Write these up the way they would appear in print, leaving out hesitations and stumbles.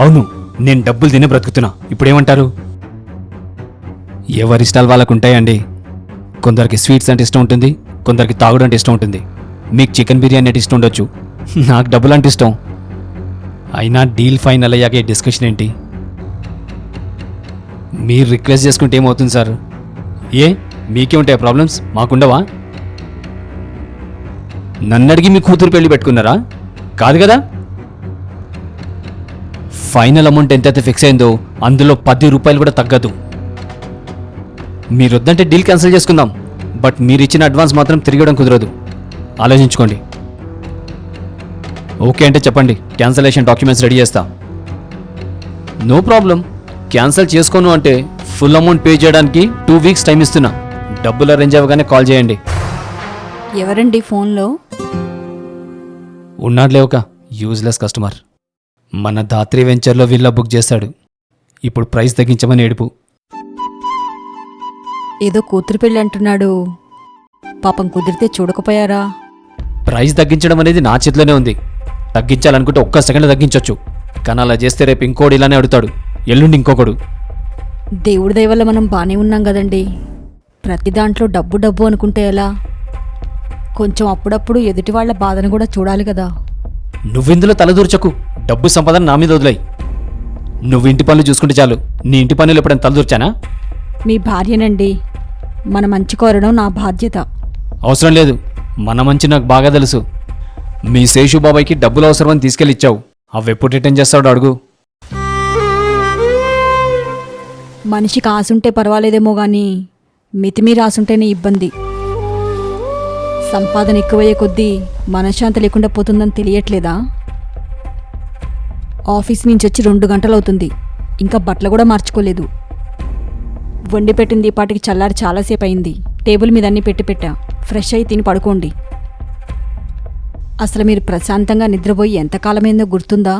అవును, నేను డబ్బులు తినే బ్రతుకుతున్నా. ఇప్పుడేమంటారు? ఎవరిష్టాలు వాళ్ళకు ఉంటాయండి. కొందరికి స్వీట్స్ అంటే ఇష్టం ఉంటుంది, కొందరికి తాగుడు అంటే ఇష్టం ఉంటుంది. మీకు చికెన్ బిర్యానీ అంటే ఇష్టం ఉండొచ్చు, నాకు డబ్బులు అంటే ఇష్టం. అయినా డీల్ ఫైనల్ అయ్యాక ఈ డిస్కషన్ ఏంటి? మీరు రిక్వెస్ట్ చేసుకుంటే ఏమవుతుంది సార్? ఏ మీకే ఉంటాయి ప్రాబ్లమ్స్, మాకుండవా? నన్నడిగి మీ కూతురు పెళ్లి పెట్టుకున్నారా? కాదు కదా. ఫైనల్ అమౌంట్ ఎంతైతే ఫిక్స్ అయిందో అందులో 10 రూపాయలు కూడా తగ్గదు. మీరొద్దంటే డీల్ క్యాన్సిల్ చేసుకుందాం, బట్ మీరు ఇచ్చిన అడ్వాన్స్ మాత్రం తిరగడం కుదరదు. ఆలోచించుకోండి. ఓకే అంటే చెప్పండి, క్యాన్సలేషన్ డాక్యుమెంట్స్ రెడీ చేస్తా. No problem. క్యాన్సిల్ చేసుకోను అంటే ఫుల్ అమౌంట్ పే చేయడానికి 2 వీక్స్ టైం ఇస్తున్నా. డబ్బులు అరేంజ్ అవ్వగానే కాల్ చేయండి. ఎవరండి ఫోన్లో? ఉన్నాడులే ఒక యూజ్లెస్ కస్టమర్. మన ధాత్రి వెంచర్లో విల్లా బుక్ చేశాడు. ఇప్పుడు ప్రైస్ తగ్గించమని ఏడుపు. ఏదో కూతురు పెళ్ళి అంటున్నాడు. పాపం కుదిరితే చూడకపోయారా? ప్రైస్ తగ్గించడం అనేది నా చేతిలోనే ఉంది. తగ్గించాలనుకుంటే ఒక్క సెకండ్ తగ్గించొచ్చు, కానీ అలా చేస్తే రేపు ఇంకోడు ఇలానే అడుగుతాడు, ఎల్లుండి ఇంకొకడు. దేవుడి దయ వల్ల మనం బాగానే ఉన్నాం కదండి. ప్రతి దాంట్లో డబ్బు డబ్బు అనుకుంటే ఎలా? కొంచెం అప్పుడప్పుడు ఎదుటి వాళ్ళ బాధను కూడా చూడాలి కదా. నువ్విందులో తలదూర్చకు. డబ్బు సంపాదన నా మీద వదిలేయి. నువ్వు ఇంటి పనులు చూసుకుంటే చాలు. నీ ఇంటి పనులు ఎప్పుడైనా తలదూర్చానా? మీ భార్యనండి. మన మంచి కోరడం నా బాధ్యత. అవసరం లేదు, మన మంచి నాకు బాగా తెలుసు. మీ శేషు బాబాయ్కి డబ్బులు అవసరమని తీసుకెళ్ళి ఇచ్చావు. అవి ఎప్పుడు రిటర్న్ చేస్తాడు అడుగు. మనిషికి ఆశుంటే పర్వాలేదేమో కానీ మితిమీరి ఆశుంటేనే ఇబ్బంది. సంపాదన ఎక్కువయ్యే కొద్దీ మనశ్శాంతి లేకుండా పోతుందని తెలియట్లేదా? ఆఫీస్ నుంచి వచ్చి 2 గంటలవుతుంది, ఇంకా బట్టలు కూడా మార్చుకోలేదు. వండి పెట్టింది ఈ పాటికి చల్లారి చాలాసేపు అయింది. టేబుల్ మీద అన్నీ పెట్టా. ఫ్రెష్ అయి తిని పడుకోండి. అసలు మీరు ప్రశాంతంగా నిద్రపోయి ఎంతకాలమైందో గుర్తుందా?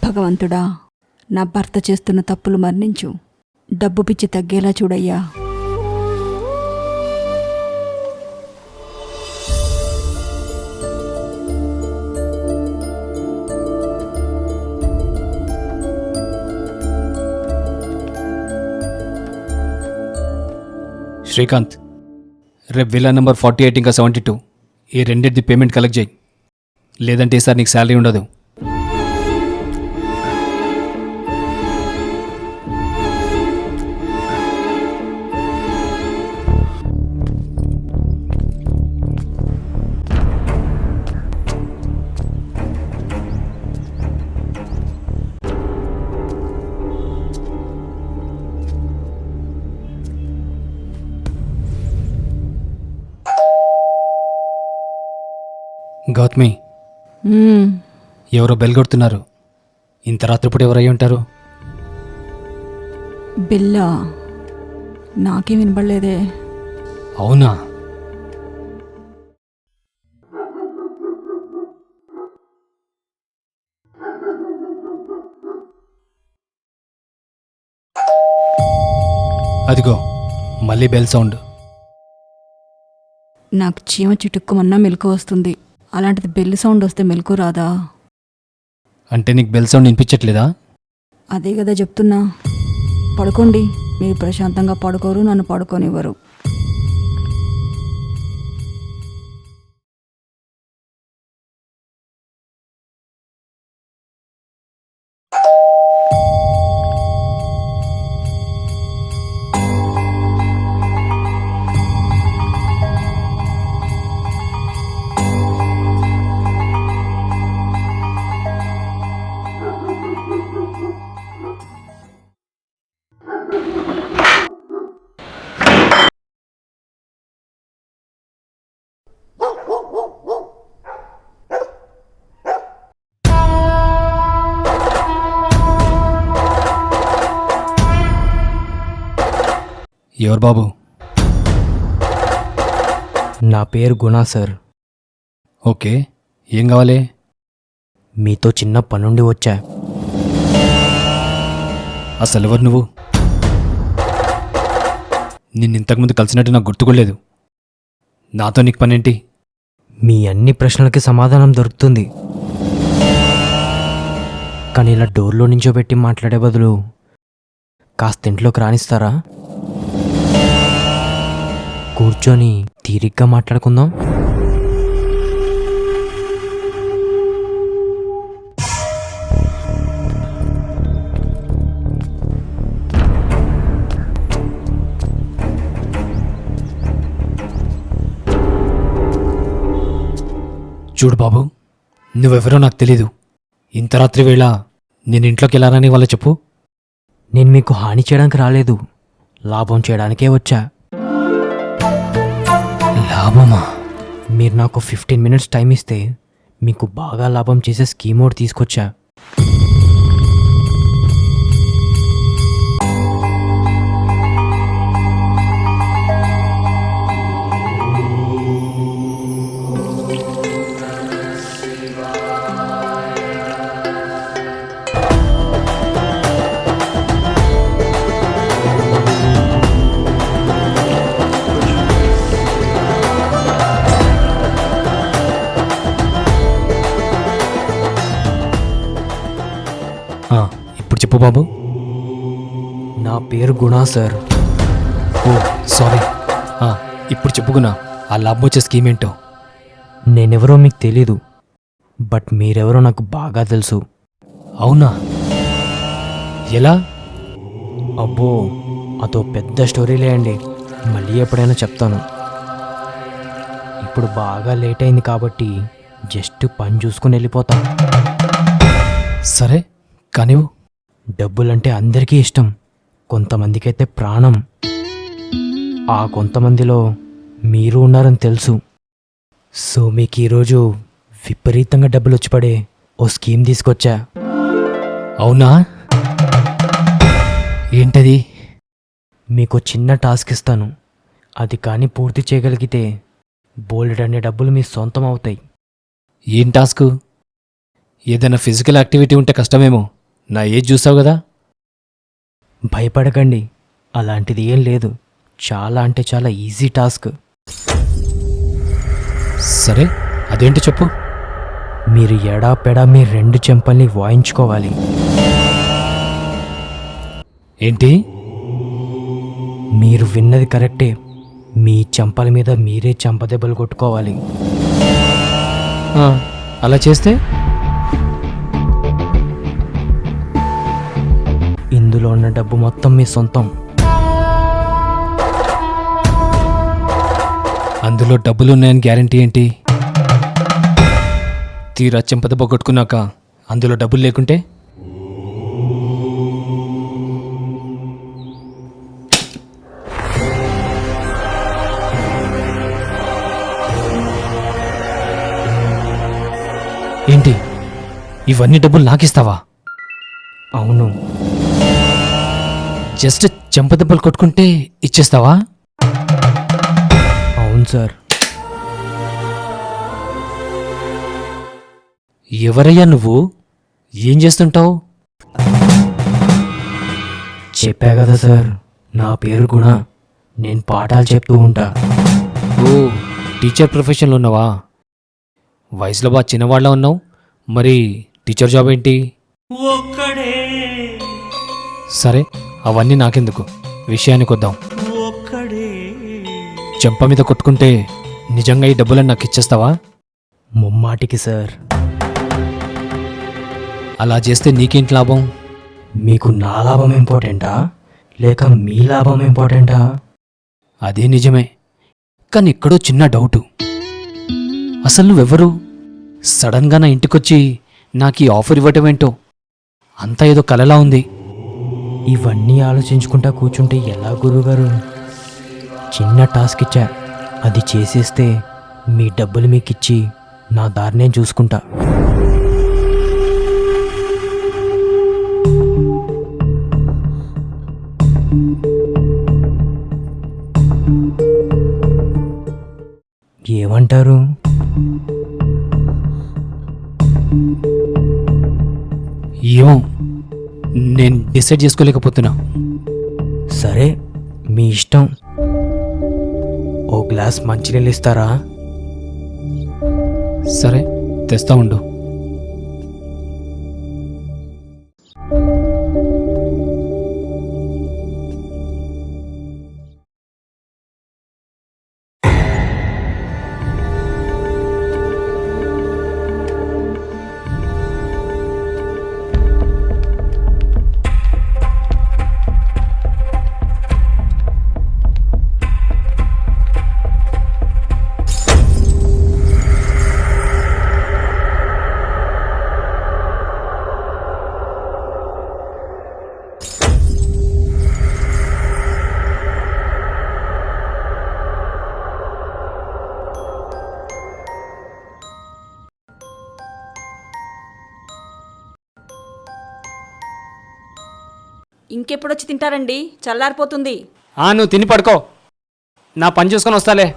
భగవంతుడా, నా భర్త చేస్తున్న తప్పులు మన్నించు. డబ్బు పిచ్చి తగ్గేలా చూడయ్యా. శ్రీకాంత్, రేపు విల్లా నెంబర్ 48 ఇంకా 72 ఈ రెండింటిది పేమెంట్ కలెక్ట్ చేయి. లేదంటే ఈసారి నీకు శాలరీ ఉండదు. గౌతమి, ఎవరో బెల్ కొడుతున్నారు. ఇంత రాత్రిపూట ఎవరై ఉంటారు? బిల్లా నాకేం వినపడలేదే. అవునా? అదిగో మళ్ళీ బెల్ సౌండ్. నాకు చీమ చిటుక్కుమన్నా మెలకు వస్తుంది. అలాంటిది బెల్లి సౌండ్ వస్తే మెలకు రాదా? అంటే నీకు బెల్ సౌండ్ వినిపించట్లేదా? అదే కదా చెప్తున్నా. పడుకోండి. మీరు ప్రశాంతంగా పడుకోరు, నన్ను పడుకోనివ్వరు. ఎవరు బాబు? నా పేరు గుణ సార్. ఓకే, ఏం కావాలి? మీతో చిన్న పనుండి వచ్చా. అసలు ఎవరు నువ్వు? నిన్ను ఇంతకుముందు కలిసినట్టు నాకు గుర్తుకోలేదు. నాతో నీకు పనేంటి? మీ అన్ని ప్రశ్నలకి సమాధానం దొరుకుతుంది, కానీ ఇలా డోర్లో నించోబెట్టి మాట్లాడే బదులు కాస్త ఇంట్లోకి రానిస్తారా? కూర్చొని తీరిగ్గా మాట్లాడుకుందాం. చూడు బాబు, నువ్వెవరో నాకు తెలీదు. ఇంత రాత్రి వేళ నేను ఇంట్లోకి వెళ్ళానని వాళ్ళ చెప్పు. నేను మీకు హాని చేయడానికి రాలేదు, లాభం చేయడానికే వచ్చా. లాభమా? మీరు నాకు 15 మినిట్స్ టైం ఇస్తే మీకు బాగా లాభం చేసే స్కీమ్ ఒకటి తీసుకొచ్చా. ఇప్పుడు చెప్పు బాబు. నా పేరు గుణ సార్. ఓ సారీ. ఇప్పుడు చెప్పుకున్నా ఆ లాభం వచ్చే స్కీమ్ ఏంటో. నేనెవరో మీకు తెలీదు, బట్ మీరెవరో నాకు బాగా తెలుసు. అవునా? ఎలా? అబ్బో, అదో పెద్ద స్టోరీలే అండి, మళ్ళీ ఎప్పుడైనా చెప్తాను. ఇప్పుడు బాగా లేట్ అయింది కాబట్టి జస్ట్ పని చూసుకుని వెళ్ళిపోతా. సరే కానివ్వు. డబ్బులంటే అందరికీ ఇష్టం, కొంతమందికైతే ప్రాణం. ఆ కొంతమందిలో మీరు ఉన్నారని తెలుసు. సో మీకు ఈరోజు విపరీతంగా డబ్బులు వచ్చి పడే ఓ స్కీమ్ తీసుకొచ్చా. అవునా? ఏంటది? మీకు చిన్న టాస్క్ ఇస్తాను, అది కానీ పూర్తి చేయగలిగితే బోల్డ్ అనే డబ్బులు మీ సొంతం అవుతాయి. ఏం టాస్క్? ఏదైనా ఫిజికల్ యాక్టివిటీ ఉంటే కష్టమేమో. నా ఏజ్ చూసావు కదా. భయపడకండి, అలాంటిది ఏం లేదు. చాలా అంటే చాలా ఈజీ టాస్క్. సరే, అదేంటి చెప్పు. మీరు ఎడాపెడా మీ 2 చెంపల్ని వాయించుకోవాలి. ఏంటి? మీరు విన్నది కరెక్టే, మీ చెంపల మీద మీరే చెంపదెబ్బలు కొట్టుకోవాలి. అలా చేస్తే? ఇందులో ఉన్న డబ్బు మొత్తం మీ సొంతం. అందులో డబ్బులు ఉన్నాయని గ్యారంటీ ఏంటి? తీరా చెంపదెబ్బ కొట్టుకున్నాక అందులో డబ్బులు లేకుంటే? ఏంటి, ఇవన్నీ డబ్బులు నాకిస్తావా? అవును. జస్ట్ చెంపదెబ్బలు కొట్టుకుంటే ఇచ్చేస్తావా? అవును సార్. ఎవరయ్యా నువ్వు? ఏం చేస్తుంటావు? చెప్పా కదా సార్, నా పేరు గుణ. నేను పాఠాలు చెప్తూ ఉంటా. ఓ, టీచర్ ప్రొఫెషన్లో ఉన్నావా? వయసులో బాగా చిన్నవాళ్ళ ఉన్నావు. మరి టీచర్ జాబ్ ఏంటి? సరే, అవన్నీ నాకెందుకు, విషయానికి వద్దాం. చెంప మీద కొట్టుకుంటే నిజంగా ఈ డబ్బులను నాకు ఇచ్చేస్తావా? ముమ్మాటికి సార్. అలా చేస్తే నీకేంటి లాభం? మీకు నా లాభం ఇంపార్టెంటా లేక మీ లాభం ఇంపార్టెంటా? అదే నిజమే, కానీ ఎక్కడో చిన్న డౌటు. అసలు నువ్వెవరు? సడన్గా నా ఇంటికొచ్చి నాకు ఈ ఆఫర్ ఇవ్వటం ఏంటో? అంతా ఏదో కలలా ఉంది. ఇవన్నీ ఆలోచించుకుంటా కూర్చుంటే ఎలా గురువుగారు? చిన్న టాస్క్ ఇచ్చా, అది చేసేస్తే మీ డబ్బులు మీకిచ్చి నా దారి నేను చూసుకుంటా. ఏమంటారు? ఏమో, నేను డిసైడ్ చేసుకోలేకపోతున్నా. సరే, మీ ఇష్టం. ఓ గ్లాస్ మంచినీళ్ళు ఇస్తారా? సరే, తెస్తా ఉండు. ఇంకెప్పుడొచ్చి తింటారండి? చల్లారిపోతుంది. నువ్వు తిని పడుకో, నా పని చూసుకొని వస్తాలే.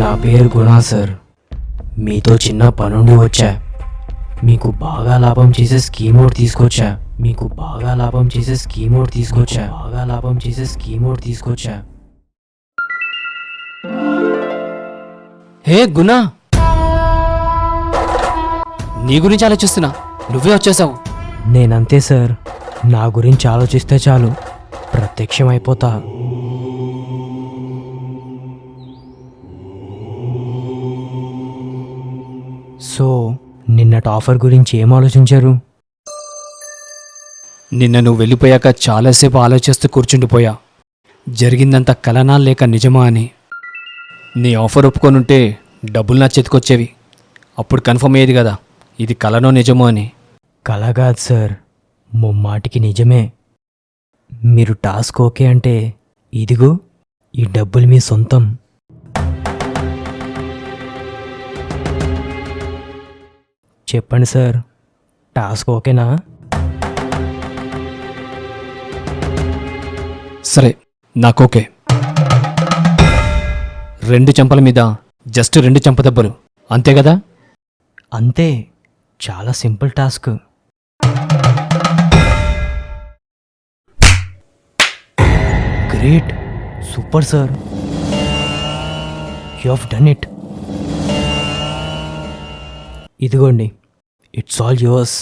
నా పేరు గుణా సార్. మీతో చిన్న పనుండి వచ్చా. మీకు బాగా లాభం చేసే స్కీమ్ ఒకటి తీసుకొచ్చా. హే గుణా, నీ గురించి ఆలోచిస్తున్నా, నువ్వే వచ్చేసావు. నేనంతే సార్. నా గురించి ఆలోచిస్తే చాలు, ప్రత్యక్షమైపోతా. సో నిన్నటి ఆఫర్ గురించి ఏం ఆలోచించారు? నిన్న నువ్వు వెళ్ళిపోయాక చాలాసేపు ఆలోచిస్తూ కూర్చుండిపోయా, జరిగిందంత కలనా లేక నిజమా అని. నీ ఆఫర్ ఒప్పుకొనుంటే డబ్బులు నా చేతికొచ్చేవి, అప్పుడు కన్ఫర్మ్ అయ్యేది కదా ఇది కలనో నిజమో అని. కల కాదు సార్, ముమ్మాటికి నిజమే. మీరు టాస్క్ ఓకే అంటే ఇదిగో ఈ డబ్బులు మీ సొంతం. చెప్పండి సార్, టాస్క్ ఓకేనా? సరే, నాకోకే. 2 చెంపల మీద జస్ట్ 2 చెంపదెబ్బలు, అంతే కదా? అంతే, చాలా simple task. Great, super sir, you have done it. ఇదిగోండి, ఇట్స్ ఆల్ యువర్స్.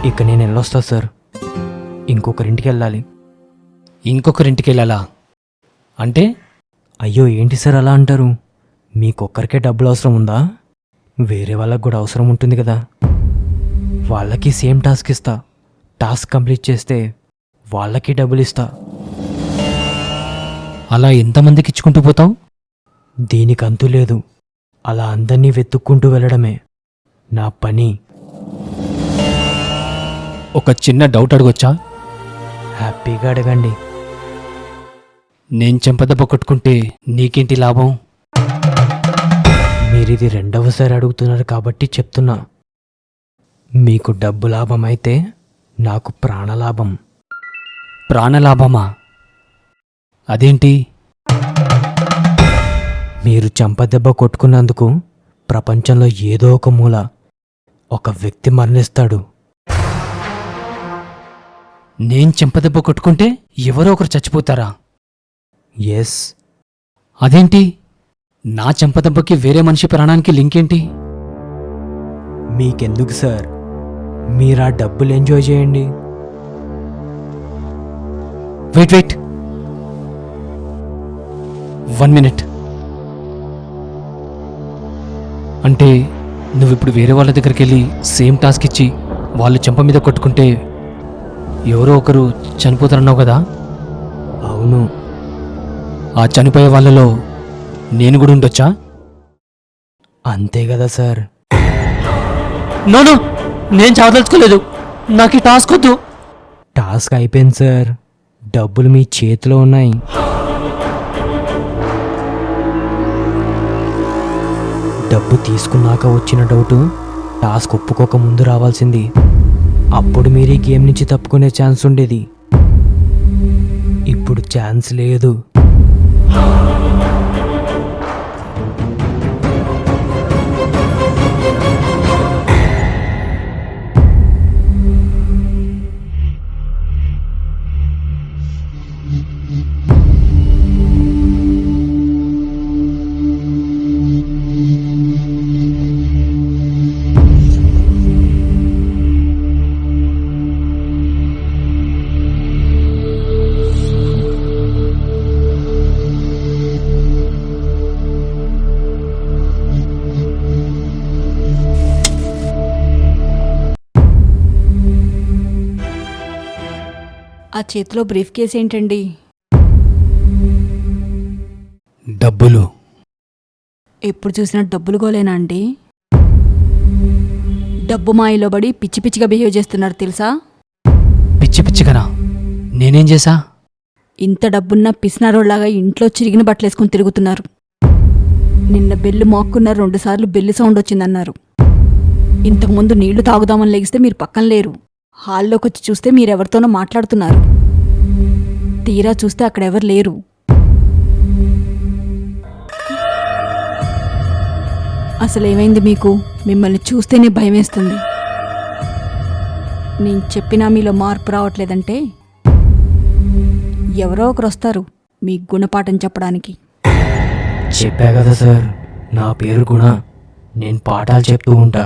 ఇక నేను వెళ్ళొస్తా సార్, ఇంకొకరింటికి వెళ్ళాలి. ఇంకొకరింటికి వెళ్ళాలా అంటే? అయ్యో ఏంటి సార్ అలా అంటారు? మీకొక్కరికే డబ్బులు అవసరం ఉందా? వేరే వాళ్ళకి కూడా అవసరం ఉంటుంది కదా. వాళ్ళకి సేమ్ టాస్క్ ఇస్తా. టాస్క్ కంప్లీట్ చేస్తే వాళ్ళకి డబ్బులు ఇస్తా. అలా ఎంతమందికి ఇచ్చుకుంటూ పోతావు? దీనికి అంతు లేదు. అలా అందరినీ వెతుక్కుంటూ వెళ్ళడమే నా పని. ఒక చిన్న డౌట్ అడగొచ్చా? హ్యాపీగా అడగండి. నేను చెంపదెబ్బ కొట్టుకుంటే నీకేంటి లాభం? మీరిది రెండవసారి అడుగుతున్నారు కాబట్టి చెప్తున్నా. మీకు డబ్బు లాభం అయితే నాకు ప్రాణలాభం. ప్రాణలాభమా? అదేంటి? మీరు చెంపదెబ్బ కొట్టుకున్నందుకు ప్రపంచంలో ఏదో ఒక మూల ఒక వ్యక్తి మరణిస్తాడు. నేను చెంపదెబ్బ కొట్టుకుంటే ఎవరో ఒకరు చచ్చిపోతారా? ఎస్. అదేంటి? నా చెంపదెబ్బకి వేరే మనిషి ప్రాణానికి లింక్ ఏంటి? మీకెందుకు సార్, మీరా డబ్బులు ఎంజాయ్ చేయండి. Wait 1 minute. అంటే నువ్విప్పుడు వేరే వాళ్ళ దగ్గరికి వెళ్ళి సేమ్ టాస్క్ ఇచ్చి వాళ్ళు చెంప మీద కొట్టుకుంటే ఎవరో ఒకరు చనిపోతారన్నావు కదా? అవును. ఆ చనిపోయే వాళ్ళలో నేను కూడా ఉండొచ్చా? అంతే కదా సార్. నో, నేను చావదలుచుకోలేదు. నాకు ఈ టాస్క్ వద్దు. టాస్క్ అయిపోయింది సార్. డబ్బులు మీ చేతిలో ఉన్నాయి. డబ్బు తీసుకున్నాక వచ్చిన డౌటు టాస్క్ ఒప్పుకోక ముందు రావాల్సింది. అప్పుడు మీరు ఈ గేమ్ నుంచి తప్పుకునే ఛాన్స్ ఉండేది. ఇప్పుడు ఛాన్స్ లేదు. ఆ చేతిలో బ్రీఫ్ కేస్ ఏంటండి? డబ్బులు. ఎప్పుడు చూసినా డబ్బులు గోలేనా అండి? డబ్బు మాయలో పడి పిచ్చి పిచ్చిగా బిహేవ్ చేస్తున్నారు తెలుసా? పిచ్చి పిచ్చిగానా? నేనేం చేశా? ఇంత డబ్బున్న పిసినారోళ్లాగా ఇంట్లో చిరిగిన బట్టలేసుకుని తిరుగుతున్నారు. నిన్న బెల్లు మోక్కున్నారు, 2 సార్లు బెల్లు సౌండ్ వచ్చిందన్నారు. ఇంతకుముందు నీళ్లు తాగుదామని లెగిస్తే మీరు పక్కన లేరు. హాల్లోకి వచ్చి చూస్తే మీరెవరితోనో మాట్లాడుతున్నారు. తీరా చూస్తే అక్కడెవరు లేరు. అసలేమైంది మీకు? మిమ్మల్ని చూస్తేనే భయమేస్తుంది. నేను చెప్పినా మీలో మార్పు రావట్లేదంటే ఎవరో ఒకరు వస్తారు మీ గుణపాఠం చెప్పడానికి. చెప్పా కదా సార్, నా పేరు గుణ. నేను పాఠాలు చెప్తూ ఉంటా.